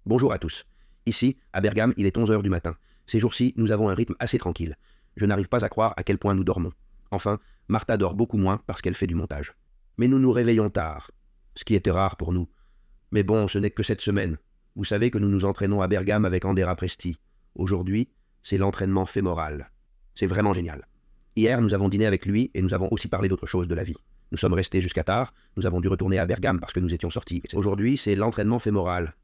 Bonjour à tous. Ici, à Bergame, il est 11h du matin. Ces jours-ci, nous avons un rythme assez tranquille. Je n'arrive pas à croire à quel point nous dormons. Enfin, Martha dort beaucoup moins parce qu'elle fait du montage. Mais nous nous réveillons tard, ce qui était rare pour nous. Mais bon, ce n'est que cette semaine. Vous savez que nous nous entraînons à Bergame avec Andrea Presti. Aujourd'hui, c'est l'entraînement fémoral. C'est vraiment génial. Hier, nous avons dîné avec lui et nous avons aussi parlé d'autres choses de la vie. Nous sommes restés jusqu'à tard, nous avons dû retourner à Bergame parce que nous étions sortis. Aujourd'hui, c'est l'entraînement fémoral.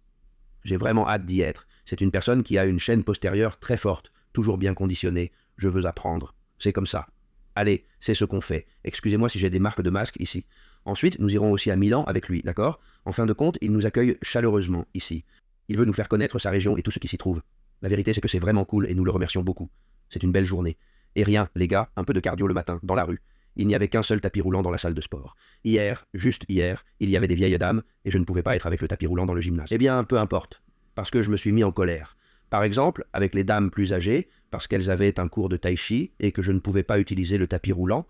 J'ai vraiment hâte d'y être. C'est une personne qui a une chaîne postérieure très forte, toujours bien conditionnée. Je veux apprendre. C'est comme ça. Allez, c'est ce qu'on fait. Excusez-moi si j'ai des marques de masque ici. Ensuite, nous irons aussi à Milan avec lui, d'accord? En fin de compte, il nous accueille chaleureusement ici. Il veut nous faire connaître sa région et tout ce qui s'y trouve. La vérité, c'est que c'est vraiment cool et nous le remercions beaucoup. C'est une belle journée. Et rien, les gars, un peu de cardio le matin, dans la rue. Il n'y avait qu'un seul tapis roulant dans la salle de sport. Hier, juste hier, il y avait des vieilles dames et je ne pouvais pas être avec le tapis roulant dans le gymnase. Eh bien, peu importe, parce que je me suis mis en colère. Par exemple, avec les dames plus âgées, parce qu'elles avaient un cours de tai chi et que je ne pouvais pas utiliser le tapis roulant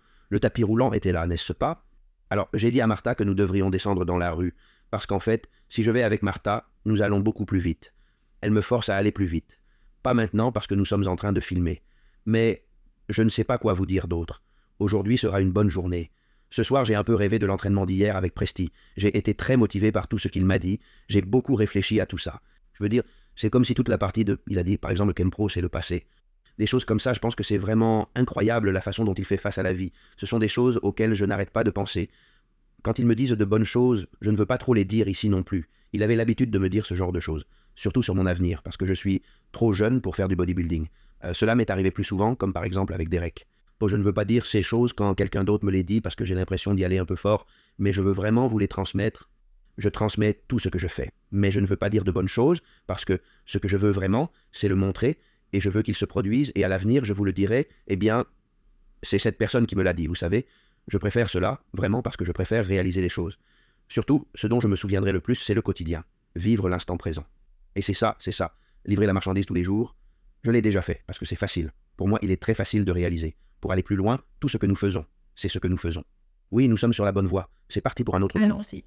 était là, n'est-ce pas? Alors, j'ai dit à Martha que nous devrions descendre dans la rue, parce qu'en fait, si je vais avec Martha, nous allons beaucoup plus vite. Elle me force à aller plus vite. Pas maintenant parce que nous sommes en train de filmer. Mais je ne sais pas quoi vous dire d'autre. Aujourd'hui sera une bonne journée. Ce soir, j'ai un peu rêvé de l'entraînement d'hier avec Presti. J'ai été très motivé par tout ce qu'il m'a dit. J'ai beaucoup réfléchi à tout ça. Je veux dire, c'est comme si toute la partie de... Il a dit, par exemple, le Kempro, c'est le passé. Des choses comme ça, je pense que c'est vraiment incroyable la façon dont il fait face à la vie. Ce sont des choses auxquelles je n'arrête pas de penser. Quand ils me disent de bonnes choses, je ne veux pas trop les dire ici non plus. Il avait l'habitude de me dire ce genre de choses. Surtout sur mon avenir, parce que je suis trop jeune pour faire du bodybuilding. Cela m'est arrivé plus souvent, comme par exemple avec Derek. Bon, je ne veux pas dire ces choses quand quelqu'un d'autre me les dit parce que j'ai l'impression d'y aller un peu fort, mais je veux vraiment vous les transmettre. Je transmets tout ce que je fais. Mais je ne veux pas dire de bonnes choses parce que ce que je veux vraiment, c'est le montrer et je veux qu'il se produise et à l'avenir, je vous le dirai, eh bien, c'est cette personne qui me l'a dit, vous savez. Je préfère cela, vraiment, parce que je préfère réaliser les choses. Surtout, ce dont je me souviendrai le plus, c'est le quotidien. Vivre l'instant présent. Et c'est ça. Livrer la marchandise tous les jours, je l'ai déjà fait, parce que c'est facile. Pour moi, il est très facile de réaliser. Pour aller plus loin, tout ce que nous faisons, c'est ce que nous faisons. Oui, nous sommes sur la bonne voie. C'est parti pour un autre tour. Aussi.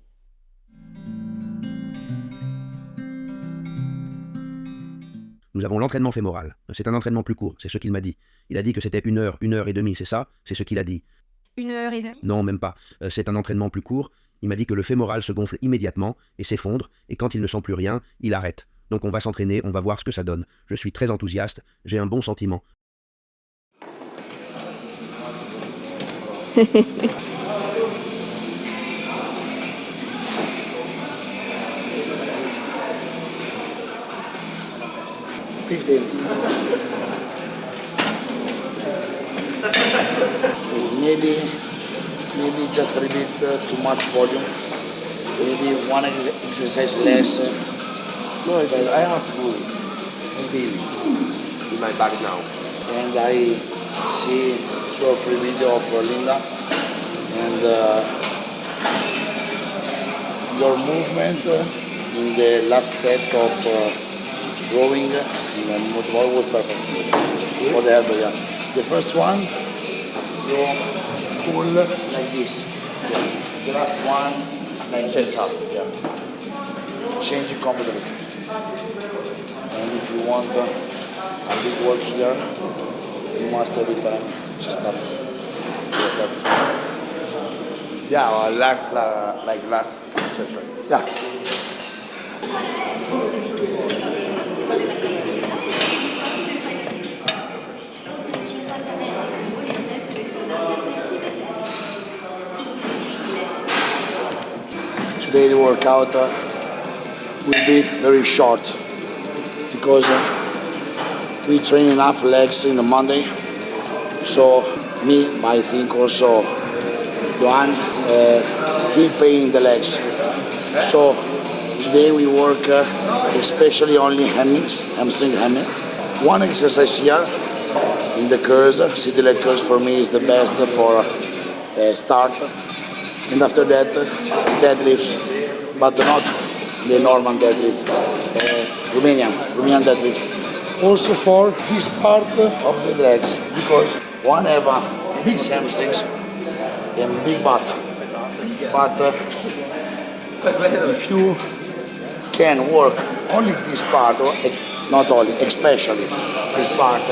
Nous avons l'entraînement fémoral. C'est un entraînement plus court, c'est ce qu'il m'a dit. Il a dit que c'était 1 heure, 1 heure et demie, c'est ça? C'est ce qu'il a dit. 1h30? Non, même pas. C'est un entraînement plus court. Il m'a dit que le fémoral se gonfle immédiatement et s'effondre, et quand il ne sent plus rien, il arrête. Donc on va s'entraîner, on va voir ce que ça donne. Je suis très enthousiaste, j'ai un bon sentiment. Maybe just a little bit too much volume. Maybe one exercise less. No, I have good feeling in my back now. And I see 2 or 3 videos of Linda. And your movement in the last set of rowing in the motorball was perfect for the elbow. Yeah. The first one, you pull like this. The last one, like this. Up, yeah. Change it completely. And if you want a big work here, you must every time just stop. Just stop. Yeah, well, like last session. Yeah. Today the workout will be very short because we train enough legs in the Monday. So I think also Johan still pain in the legs. So today we work especially only hamstring hemming. One exercise here in the curls, city leg curls for me is the best for start. And after that, deadlifts, but not the normal deadlift, Romanian deadlift. Also for this part of the legs, because one have big hamstrings and big butt. But if you can work only this part, not only, especially this part,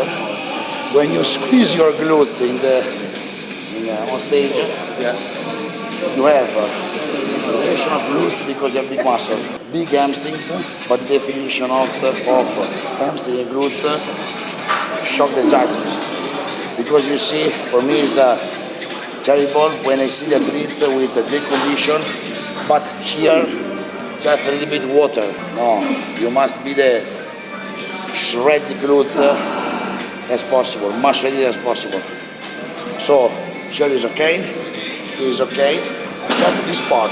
when you squeeze your glutes on stage, you have stimulation of glutes because you have big muscles, big hamstrings, but the definition of hamstring and glutes shock the judges. Because you see, for me it's terrible when I see the athletes with a great condition, but here just a little bit water. No, you must be the shredded glutes as possible, much shredded as possible. So here is okay, here is okay, just this part.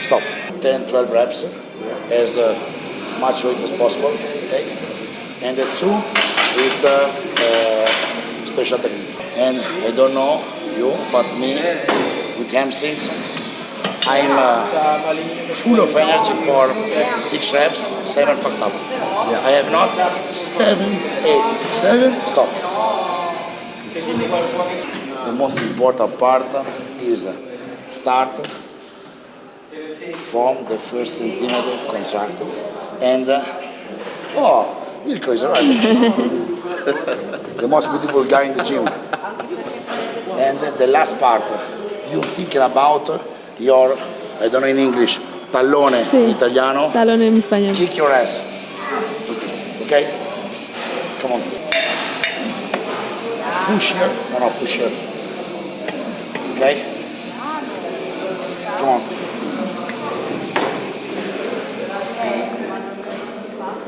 Stop. 10, 12 reps as much weight as possible, okay? And the 2 with special technique. And I don't know you, but me, with hamstrings, I'm full of energy for 6 reps, 7 fucked up. I have not 7, 8, 7, stop. The most important part is start from the first centimeter contract and Mirko is right. The most beautiful guy in the gym. And the last part, you thinking about your, I don't know in English, tallone in italiano. Tallone in español. Kick your ass. Okay? Come on. Push here. No, push here. Okay? Come on.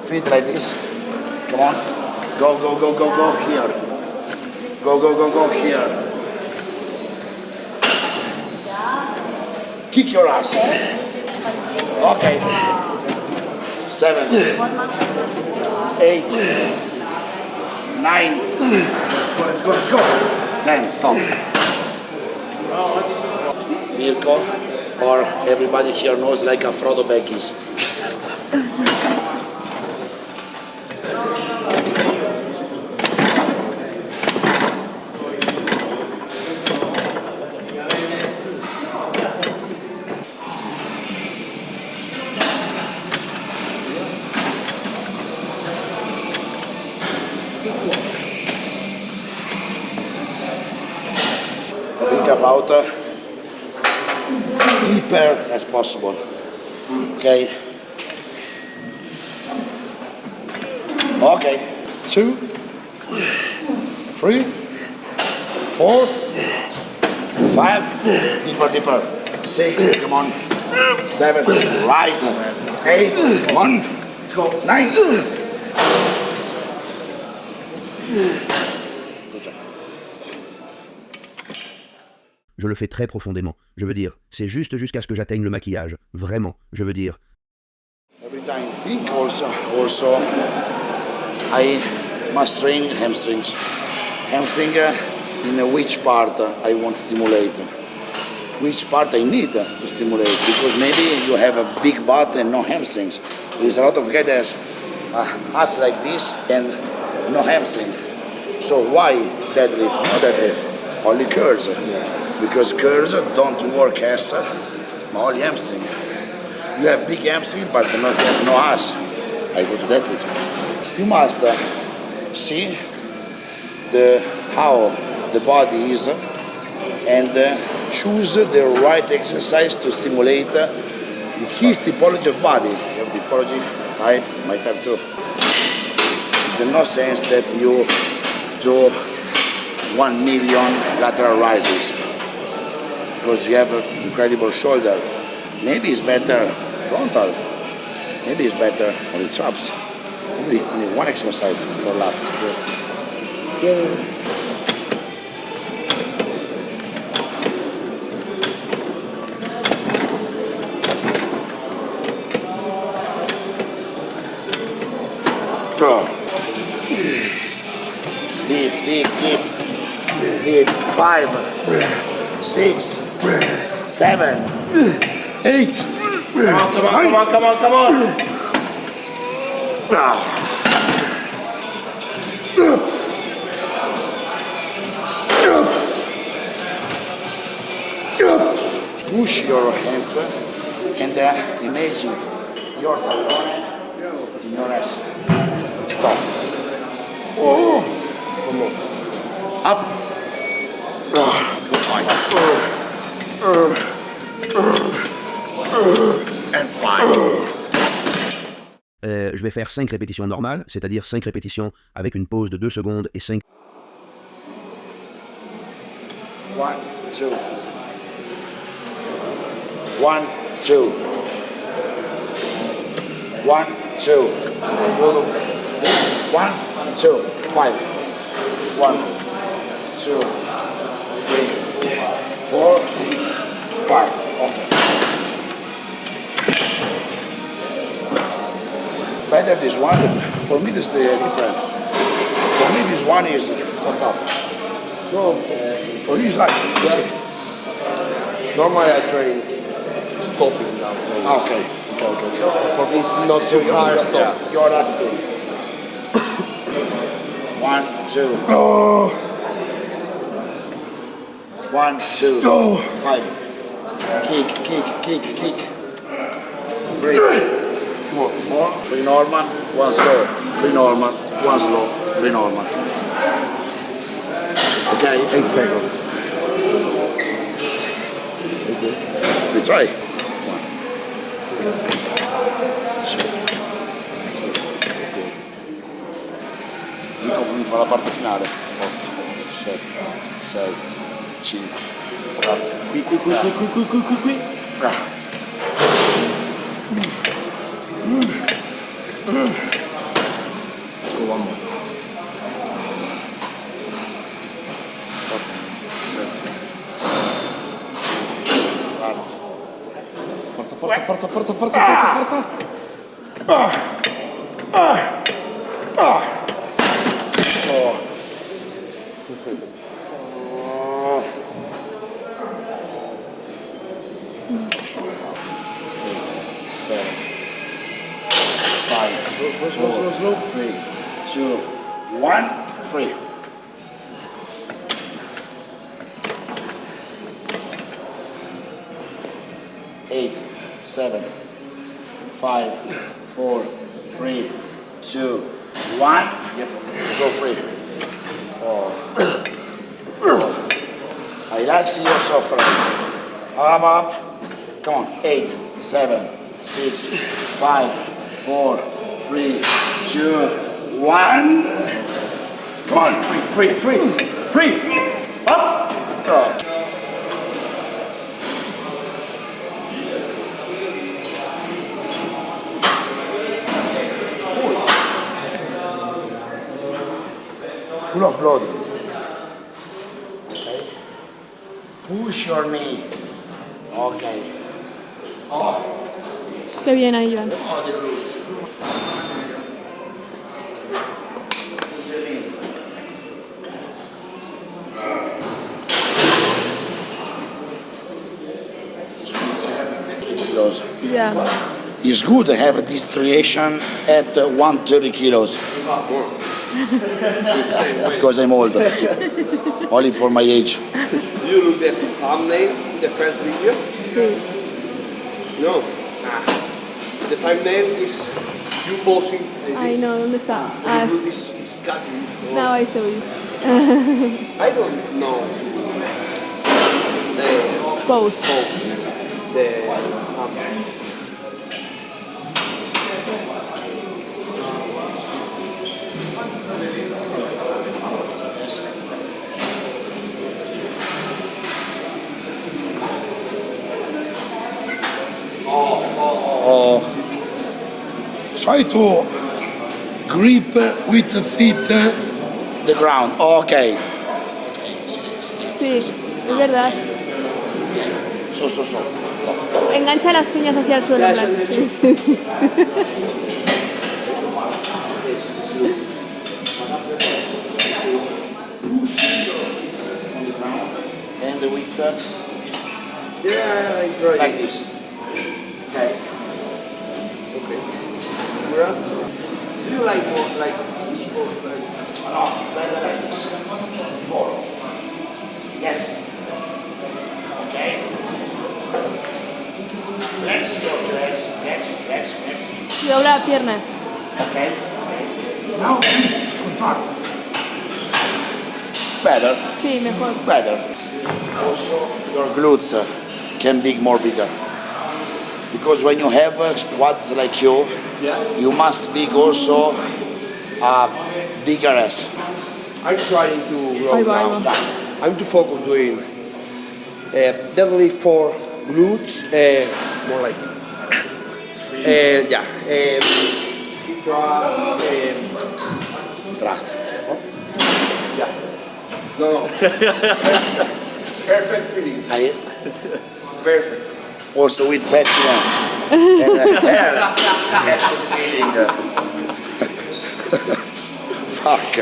Feet like this. Come on. Go, go, go, go, go here. Go, go, go, go here. Kick your ass. Okay. 7, 8, 9. Let's go, let's go. 10, stop. Mirko, or everybody here knows like a Frodo Baggins. Think about deeper as possible. Okay. Okay. 2, 3, 4, 5. Deeper, deeper. 6. Come on. 7. Right. 8. Come on. Let's go. 9. Good job. Je le fais très profondément. Je veux dire, c'est juste jusqu'à ce que j'atteigne le maquillage. Vraiment, je veux dire. Every time think also I must train hamstrings. Hamstring in which part I want to stimulate. Which part I need to stimulate. Because maybe you have a big butt and no hamstrings. There's a lot of guys that ass like this and no hamstring. So why deadlift? No deadlift. Only curls. Because curls don't work as only hamstring. You have big hamstring but you have no ass. I go to deadlift. You must see how the body is and choose the right exercise to stimulate his typology of body. You have typology type, my type too. It's no sense that you do 1 million lateral rises because you have an incredible shoulder. Maybe it's better frontal. Maybe it's better only traps. Maybe only one exercise for lats. Go. Deep, deep, deep. Deep. 5, 6, 7, 8. Come on, come on, come on, come on, come on. Push your hands and imagine your tallone, signores. Stop. Oh. Come on. Up. Let's go fight. And 5. Je vais faire 5 répétitions normales, c'est-à-dire 5 répétitions avec une pause de 2 secondes et 5... 1, 2. 1, 2. 1, 2. 1, 2. 5. 1, 2, 3, 4, 5. Okay. Better this one. For me, this is different. For me, this one is fucked up. No, For you, it's like. normally I train stopping now. Okay. For me, it's not too hard stop. Your attitude. 1, 2. Oh. 1, 2. Oh. 5. Kick. 3. 4. 3 normal, 1 slow. 3 normal, 1 slow. 3 normal. Okay. 8 seconds. We try. 1, 2. Nico mi fa la parte finale. 8, 7, 6, 5, 4. Qui. Let's go one more. 8, 7, 6, 4. Forza. Slow. 3, 2, 1, 3. Eight, 7, 5, 4, 3, 2, 1. Yep. Go free. Oh. I like see your sufferance. Up. Come on. 8, 7, 6, 5, 4, 3, 2, 1. Come on. Free. Up. Oh. Full of blood. Okay. Push your knee. Okay. Qué bien ahí, Joan. Kilos. Yeah. It's good to have this striation at 130 kilos. Because I'm old. Only for my age. You look at the thumbnail, the first video? Sí. No. The thumbnail is you posing like Ay, this. no, ¿dónde está? The Ah, glute is cutting. now I saw you. I don't know the Pose. pose, the arms. Try to grip with the feet the ground. Okay. Sí, es verdad. So. Engancha las uñas hacia el suelo. Ya, en plan. eso lo he hecho. Sí. And with Yeah, I enjoy like it. this. Okay. Okay. Murat, do you like more like this or like No, like this. 4. Yes. Okay. Flex your legs. Flex. Y dobla piernas. Okay. Now contract. Better. Sí, mejor. Better. Also, your glutes can be more bigger. Because when you have squats like you, you must be also bigger ass. I'm trying to Ahí roll va, ahí down. va. I'm to focus doing deadlift for glutes, more like hip thrust, Thrust. yeah. No. Perfect feeling. Perfect. Also with Patreon. Feeling. Fuck.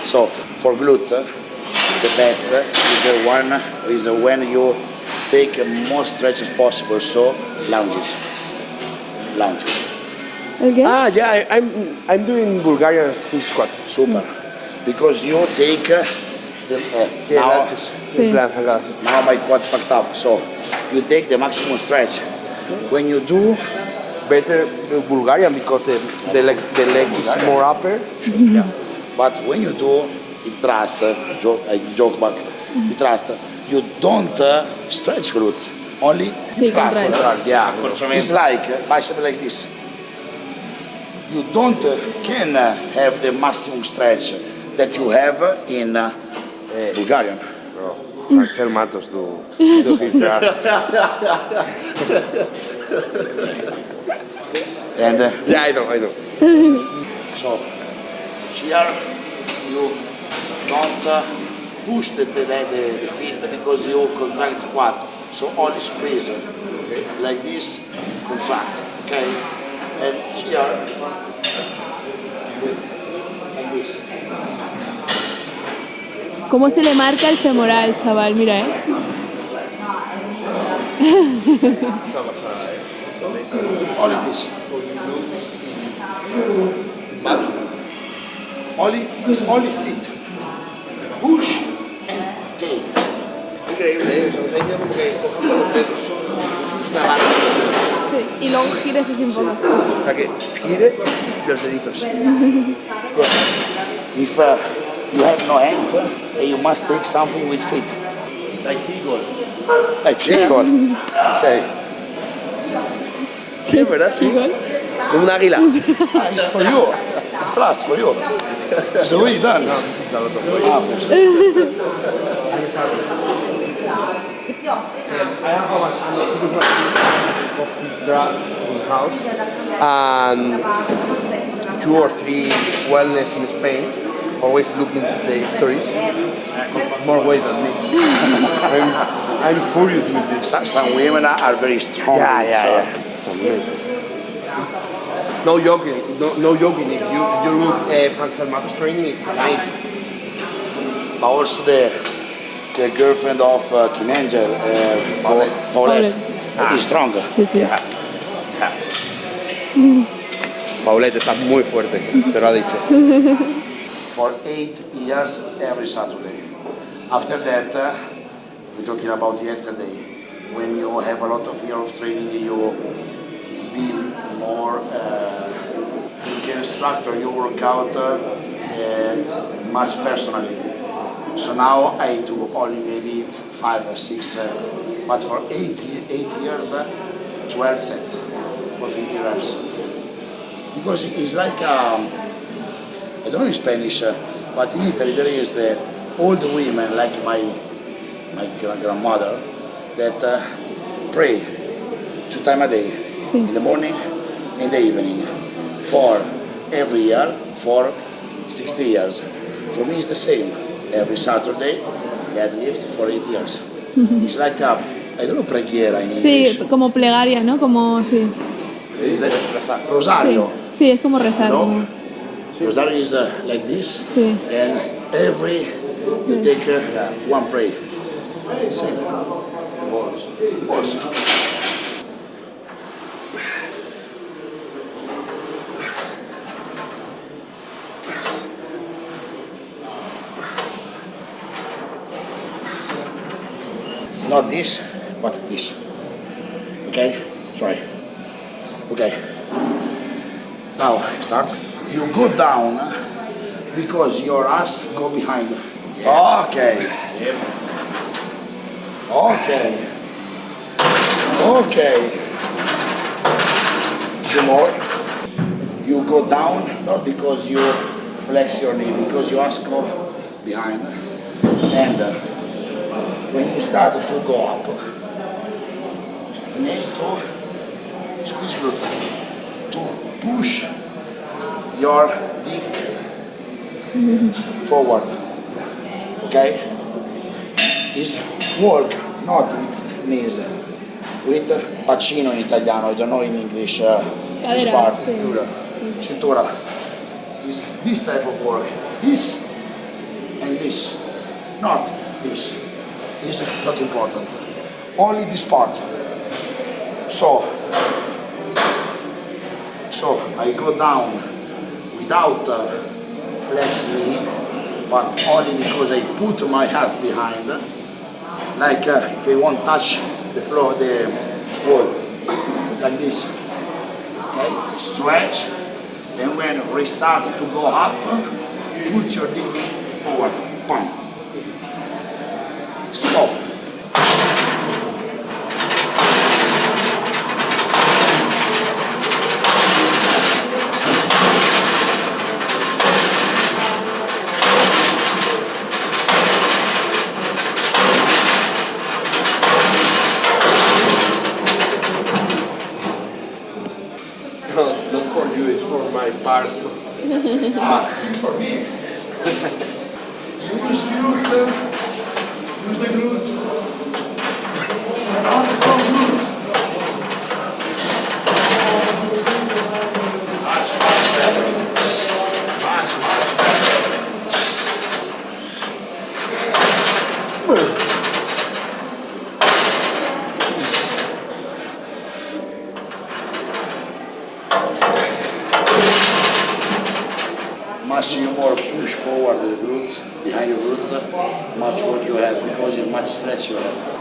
So for glutes, the best is when you take most stretch as possible. So lunges. ¿El qué? Yeah, I'm doing Bulgarian split squat. Super. Because you take now. Sí. Now my quad's fucked up. So you take the maximum stretch. When you do, Better Bulgarian because the leg is more upper. but when you do hip thrust, joke back, hip thrust, you don't stretch glutes. Only Sí, thrust. contrae. Yeah. It's like bicep like this. You don't can have the maximum stretch that you have in Bulgarian. Francel Matos do hip thrust. And Yeah, I know. so here you don't push the feet because you contract quads. So only squeeze like this, contract. Okay, and here like this. ¿Cómo se le marca el femoral, chaval? Mira, ¿eh? Only this. Only feet. Push and take. Increíble, o sea, nos ha ido como que cojando los dedos. Es una barra. Sí. Y luego gires así un poco. O sea, que gire los deditos. If you have no hands, you must take something with feet. Like eagle. Like eagle. Sí. Sí, ¿verdad? Sí. Igual. Como un águila. It's for you. Trust for you. It's already done. This is a lot of weight. I have a draft in house and 2 or 3 wellness in Spain. Always looking at the stories. More weight than me. I'm furious with this. Some women are very strong. It's amazing. No joking. No joking. If you look Francel Matos training, it's amazing. But also the girlfriend of Kim Angel, Paulette, is stronger. Sí, sí. Paulette está muy fuerte, te lo ha dicho. For 8 years every Saturday. After that, we're talking about yesterday, when you have a lot of years of training, you be more, you can structure your workout much personally. So now I do only maybe 5 or 6 sets, but for 8 years, 12 sets for 50 reps. Because it's like, I don't know in Spanish, but in Italy there is the old women like my grandmother that pray 2 times a day, in the morning, in the evening, for every year, for 60 years. For me it's the same. Every Saturday, deadlift for 8 years. It's like a, I don't know, preghiera in English. Sí, como plegaria, ¿no? Como, sí. It's the Rosario. Sí, es como rezar. No? Como... Rosario is like this, Sí. and every you take one pray. Same. Balls. Not this, but this. Okay? Try. Okay. Now start. You go down because your ass go behind. Okay. Okay. Okay. Two more. You go down not because you flex your knee, because your ass go behind. And when you start to go up, next to squeeze glutes to push your dick forward. Okay? This work not with knees, with bacino in italiano, I don't know in English this Cadera, part. sì. Cintura. Is this type of work. This and this. Not this. This is not important. Only this part. So I go down without flex knee, but only because I put my hands behind, like if I want touch the floor, the wall, like this. Okay, stretch. Then when restart to go up, put your dick forward. Boom. Stop. No, not for you, it's for my part. For me. Use glutes. Use the glutes. Start from glutes. Much better. Much better. Much you more push forward the glutes, behind your glutes, much work you have because you much stretch you have.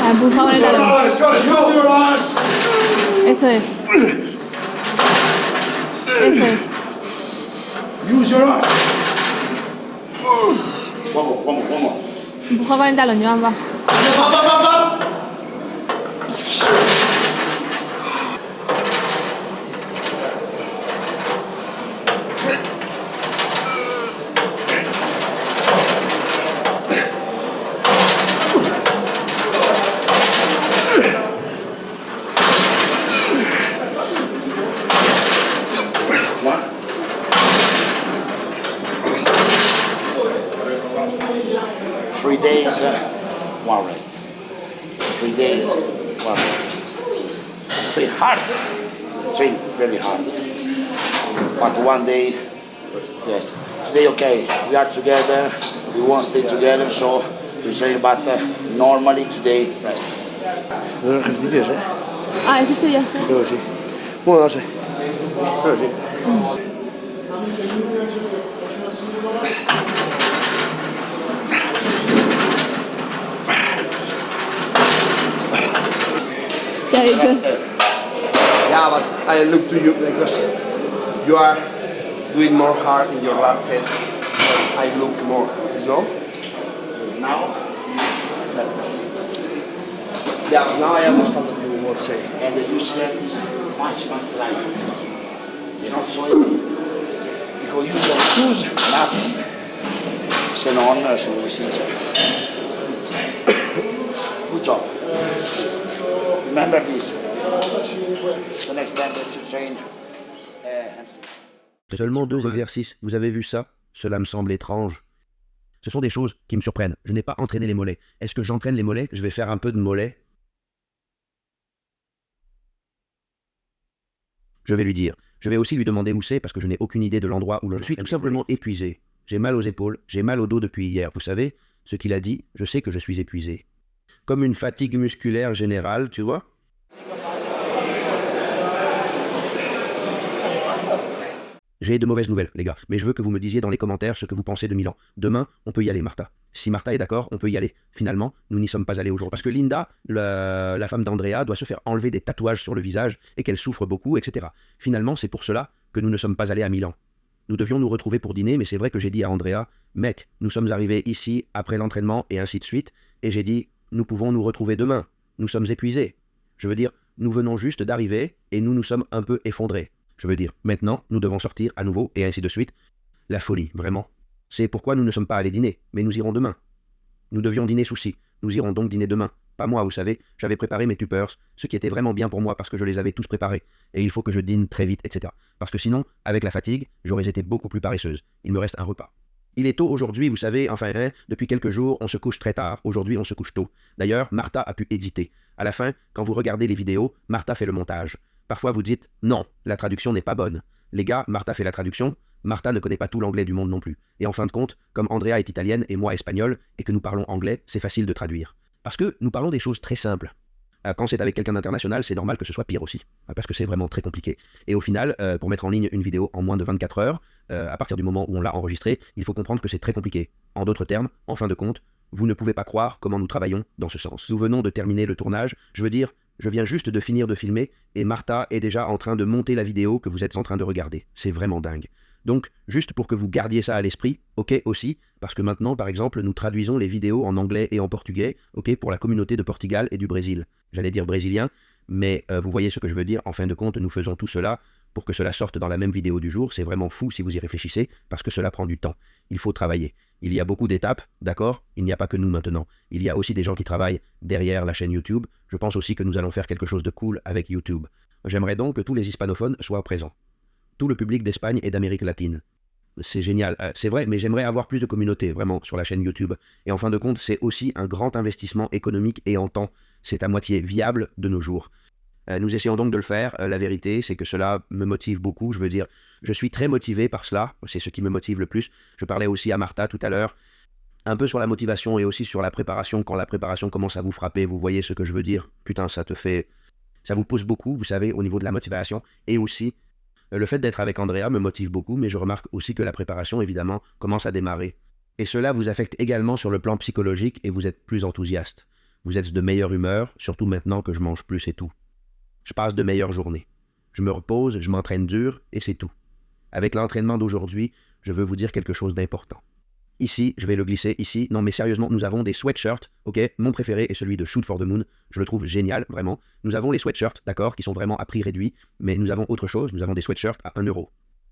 Empuja con el talón. Eso es. Eso es. Use your ass. One more. Empuja con el talón, Joan, va. One. 3 days, 1 rest. 3 days, 1 rest. Train hard. Train very hard. But 1 day, yes. Today, okay, we are together. We won't stay together, so we train. But normally today, rest. Los ejercicios, ¿eh? Ah, ese estoy ya. Creo que sí. Bueno, no sé. Creo que sí. ¿Qué ha dicho? Yeah, but I look to you because you are doing more hard in your last set. And I look more, you know? Now, Yeah, but now I understand what you want to say. and you said is much light. It's not so heavy. Because you don't use nothing. Se non sono come si dice. Good job. Remember this. The next time that you train hamstring. Seulement 2 exercices, vous avez vu ça? Cela me semble étrange. Ce sont des choses qui me surprennent. Je n'ai pas entraîné les mollets. Est-ce que j'entraîne les mollets? Je vais faire un peu de mollets. Je vais lui dire. Je vais aussi lui demander où c'est parce que je n'ai aucune idée de l'endroit où je suis tout simplement épuisé. J'ai mal aux épaules, j'ai mal au dos depuis hier. Vous savez, ce qu'il a dit, je sais que je suis épuisé. Comme une fatigue musculaire générale, tu vois? J'ai de mauvaises nouvelles, les gars, mais je veux que vous me disiez dans les commentaires ce que vous pensez de Milan. Demain, on peut y aller, Martha. Si Martha est d'accord, on peut y aller. Finalement, nous n'y sommes pas allés aujourd'hui. Parce que Linda, la femme d'Andrea, doit se faire enlever des tatouages sur le visage et qu'elle souffre beaucoup, etc. Finalement, c'est pour cela que nous ne sommes pas allés à Milan. Nous devions nous retrouver pour dîner, mais c'est vrai que j'ai dit à Andrea, mec, nous sommes arrivés ici après l'entraînement et ainsi de suite, et j'ai dit, nous pouvons nous retrouver demain. Nous sommes épuisés. Je veux dire, nous venons juste d'arriver et nous nous sommes un peu effondrés. Je veux dire, maintenant, nous devons sortir à nouveau, et ainsi de suite. La folie, vraiment. C'est pourquoi nous ne sommes pas allés dîner, mais nous irons demain. Nous devions dîner souci. Nous irons donc dîner demain. Pas moi, vous savez, j'avais préparé mes tuppers, ce qui était vraiment bien pour moi parce que je les avais tous préparés. Et il faut que je dîne très vite, etc. Parce que sinon, avec la fatigue, j'aurais été beaucoup plus paresseuse. Il me reste un repas. Il est tôt aujourd'hui, vous savez, enfin, depuis quelques jours, on se couche très tard. Aujourd'hui, on se couche tôt. D'ailleurs, Martha a pu éditer. À la fin, quand vous regardez les vidéos, Martha fait le montage. Parfois, vous dites « Non, la traduction n'est pas bonne. » Les gars, Martha fait la traduction. Martha ne connaît pas tout l'anglais du monde non plus. Et en fin de compte, comme Andrea est italienne et moi espagnol, et que nous parlons anglais, c'est facile de traduire. Parce que nous parlons des choses très simples. Quand c'est avec quelqu'un d'international, c'est normal que ce soit pire aussi. Parce que c'est vraiment très compliqué. Et au final, pour mettre en ligne une vidéo en moins de 24 heures, à partir du moment où on l'a enregistrée, il faut comprendre que c'est très compliqué. En d'autres termes, en fin de compte, vous ne pouvez pas croire comment nous travaillons dans ce sens. Nous venons de terminer le tournage, je veux dire, je viens juste de finir de filmer et Martha est déjà en train de monter la vidéo que vous êtes en train de regarder. C'est vraiment dingue. Donc, juste pour que vous gardiez ça à l'esprit, ok aussi, parce que maintenant, par exemple, nous traduisons les vidéos en anglais et en portugais, ok, pour la communauté de Portugal et du Brésil. J'allais dire brésilien, mais vous voyez ce que je veux dire, en fin de compte, nous faisons tout cela pour que cela sorte dans la même vidéo du jour. C'est vraiment fou si vous y réfléchissez, parce que cela prend du temps. Il faut travailler. Il y a beaucoup d'étapes, d'accord? Il n'y a pas que nous maintenant. Il y a aussi des gens qui travaillent derrière la chaîne YouTube. Je pense aussi que nous allons faire quelque chose de cool avec YouTube. J'aimerais donc que tous les hispanophones soient présents. Tout le public d'Espagne et d'Amérique latine. C'est génial, c'est vrai, mais j'aimerais avoir plus de communauté, vraiment, sur la chaîne YouTube. Et en fin de compte, c'est aussi un grand investissement économique et en temps. C'est à moitié viable de nos jours. Nous essayons donc de le faire. La vérité, c'est que cela me motive beaucoup. Je veux dire, je suis très motivé par cela. C'est ce qui me motive le plus. Je parlais aussi à Martha tout à l'heure, un peu sur la motivation et aussi sur la préparation. Quand la préparation commence à vous frapper, vous voyez ce que je veux dire. Putain, ça vous pousse beaucoup, vous savez, au niveau de la motivation. Et aussi, le fait d'être avec Andrea me motive beaucoup, mais je remarque aussi que la préparation, évidemment, commence à démarrer. Et cela vous affecte également sur le plan psychologique et vous êtes plus enthousiaste. Vous êtes de meilleure humeur, surtout maintenant que je mange plus et tout. Je passe de meilleures journées. Je me repose, je m'entraîne dur et c'est tout. Avec l'entraînement d'aujourd'hui, je veux vous dire quelque chose d'important. Ici, je vais le glisser ici. Non mais sérieusement, nous avons des sweatshirts, ok? Mon préféré est celui de Shoot for the Moon. Je le trouve génial, vraiment. Nous avons les sweatshirts, d'accord, qui sont vraiment à prix réduit. Mais nous avons autre chose, nous avons des sweatshirts à 1 euro.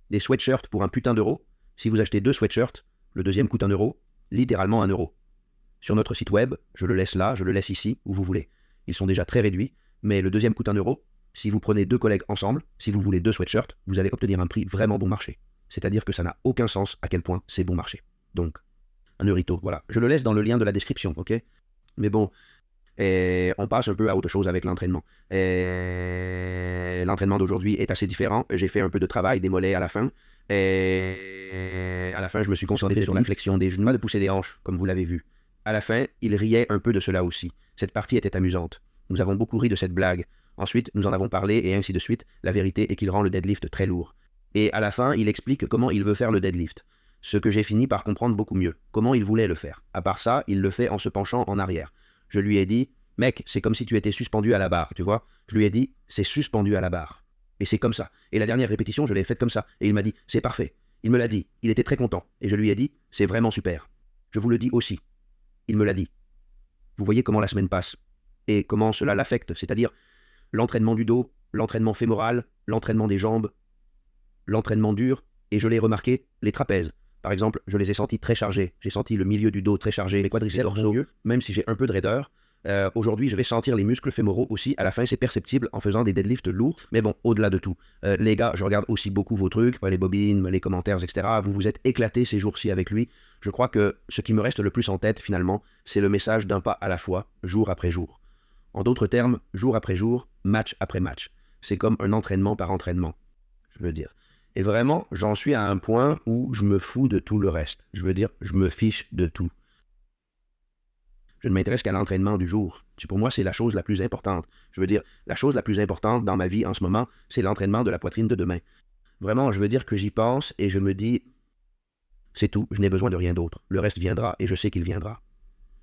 Des sweatshirts pour un putain d'euro. Si vous achetez 2 sweatshirts, le deuxième coûte 1 euro. Littéralement 1 euro. Sur notre site web, je le laisse là, je le laisse ici, où vous voulez. Ils sont déjà très réduits. Mais le deuxième coûte 1 euro. Si vous prenez 2 collègues ensemble, si vous voulez 2 sweatshirts, vous allez obtenir un prix vraiment bon marché. C'est-à-dire que ça n'a aucun sens à quel point c'est bon marché. Donc, 1 eurito, voilà. Je le laisse dans le lien de la description, ok? Mais bon, on passe un peu à autre chose avec l'entraînement. L'entraînement d'aujourd'hui est assez différent. J'ai fait un peu de travail des mollets à la fin. Et à la fin, je me suis concentré sur la flexion des genoux, pas de pousser des hanches, comme vous l'avez vu. À la fin, il riait un peu de cela aussi. Cette partie était amusante. Nous avons beaucoup ri de cette blague. Ensuite, nous en avons parlé et ainsi de suite. La vérité est qu'il rend le deadlift très lourd. Et à la fin, il explique comment il veut faire le deadlift. Ce que j'ai fini par comprendre beaucoup mieux. Comment il voulait le faire. À part ça, il le fait en se penchant en arrière. Je lui ai dit, mec, c'est comme si tu étais suspendu à la barre, tu vois. Je lui ai dit, c'est suspendu à la barre. Et c'est comme ça. Et la dernière répétition, je l'ai faite comme ça. Et il m'a dit, c'est parfait. Il me l'a dit. Il était très content. Et je lui ai dit, c'est vraiment super. Je vous le dis aussi. Il me l'a dit. Vous voyez comment la semaine passe. Et comment cela l'affecte. C'est-à-dire l'entraînement du dos, l'entraînement fémoral, l'entraînement des jambes, l'entraînement dur. Et je l'ai remarqué, les trapèzes. Par exemple, je les ai sentis très chargés. J'ai senti le milieu du dos très chargé, les quadriceps dorsaux, même si j'ai un peu de raideur. Aujourd'hui, je vais sentir les muscles fémoraux aussi. À la fin, c'est perceptible en faisant des deadlifts lourds. Mais bon, au-delà de tout, les gars, je regarde aussi beaucoup vos trucs, les bobines, les commentaires, etc. Vous vous êtes éclatés ces jours-ci avec lui. Je crois que ce qui me reste le plus en tête, finalement, c'est le message d'un pas à la fois, jour après jour. En d'autres termes, jour après jour, match après match. C'est comme un entraînement par entraînement. je veux dire. Et vraiment, j'en suis à un point où je me fous de tout le reste. Je veux dire, je me fiche de tout. Je ne m'intéresse qu'à l'entraînement du jour. Pour moi, c'est la chose la plus importante. Je veux dire, la chose la plus importante dans ma vie en ce moment, c'est l'entraînement de la poitrine de demain. Vraiment, je veux dire que j'y pense et je me dis, c'est tout, je n'ai besoin de rien d'autre. Le reste viendra et je sais qu'il viendra.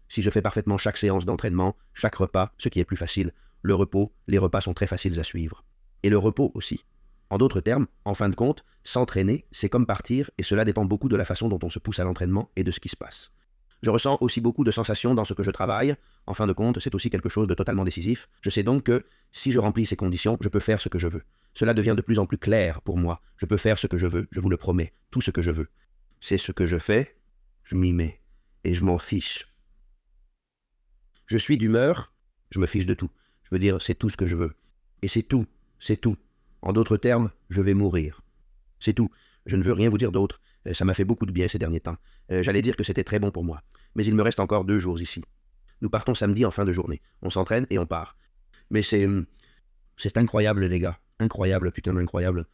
Si je fais parfaitement chaque séance d'entraînement, chaque repas, ce qui est plus facile, le repos, les repas sont très faciles à suivre. Et le repos aussi. En d'autres termes, en fin de compte, s'entraîner, c'est comme partir et cela dépend beaucoup de la façon dont on se pousse à l'entraînement et de ce qui se passe. Je ressens aussi beaucoup de sensations dans ce que je travaille. En fin de compte, c'est aussi quelque chose de totalement décisif. Je sais donc que, si je remplis ces conditions, je peux faire ce que je veux. Cela devient de plus en plus clair pour moi. Je peux faire ce que je veux, je vous le promets, tout ce que je veux. C'est ce que je fais, je m'y mets. Et je m'en fiche. Je suis d'humeur, je me fiche de tout. Je veux dire, c'est tout ce que je veux. Et c'est tout, c'est tout. En d'autres termes, je vais mourir. C'est tout. Je ne veux rien vous dire d'autre. Ça m'a fait beaucoup de bien ces derniers temps. J'allais dire que c'était très bon pour moi. Mais il me reste encore 2 jours ici. Nous partons samedi en fin de journée. On s'entraîne et on part. Mais c'est incroyable, les gars. Incroyable, putain d'incroyable.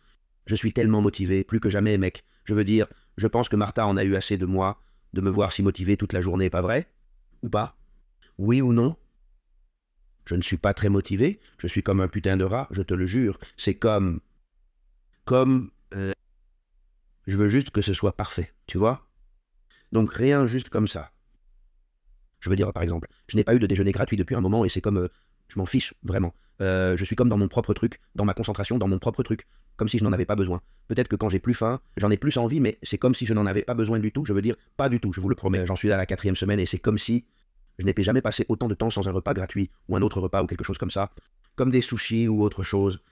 Je suis tellement motivé, plus que jamais, mec. Je veux dire, je pense que Martha en a eu assez de moi, de me voir si motivé toute la journée, pas vrai? Ou pas? Oui ou non? Je ne suis pas très motivé. Je suis comme un putain de rat, je te le jure. C'est comme... je veux juste que ce soit parfait, tu vois? Donc rien juste comme ça. Je veux dire, par exemple, je n'ai pas eu de déjeuner gratuit depuis un moment et c'est comme... je m'en fiche, vraiment. Je suis comme dans mon propre truc, dans ma concentration, dans mon propre truc, comme si je n'en avais pas besoin. Peut-être que quand j'ai plus faim, j'en ai plus envie, mais c'est comme si je n'en avais pas besoin du tout. Je veux dire, pas du tout, je vous le promets. J'en suis à la 4e semaine et c'est comme si je n'ai jamais passé autant de temps sans un repas gratuit, ou un autre repas, ou quelque chose comme ça, comme des sushis ou autre chose.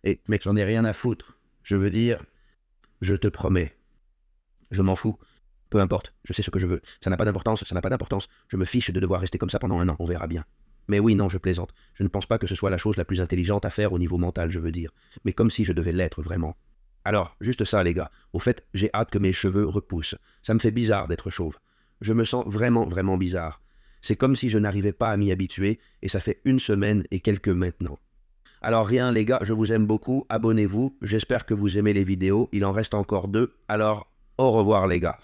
Et mec, j'en ai rien à foutre. Je veux dire, je te promets. Je m'en fous. Peu importe, je sais ce que je veux. Ça n'a pas d'importance, ça n'a pas d'importance. Je me fiche de devoir rester comme ça pendant 1 an, on verra bien. Mais oui, non, je plaisante. Je ne pense pas que ce soit la chose la plus intelligente à faire au niveau mental, je veux dire. Mais comme si je devais l'être vraiment. Alors, juste ça, les gars. Au fait, j'ai hâte que mes cheveux repoussent. Ça me fait bizarre d'être chauve. Je me sens vraiment, vraiment bizarre. C'est comme si je n'arrivais pas à m'y habituer, et ça fait 1 semaine et quelques maintenant. Alors rien, les gars, je vous aime beaucoup. Abonnez-vous. J'espère que vous aimez les vidéos. Il en reste encore 2. Alors, au revoir, les gars.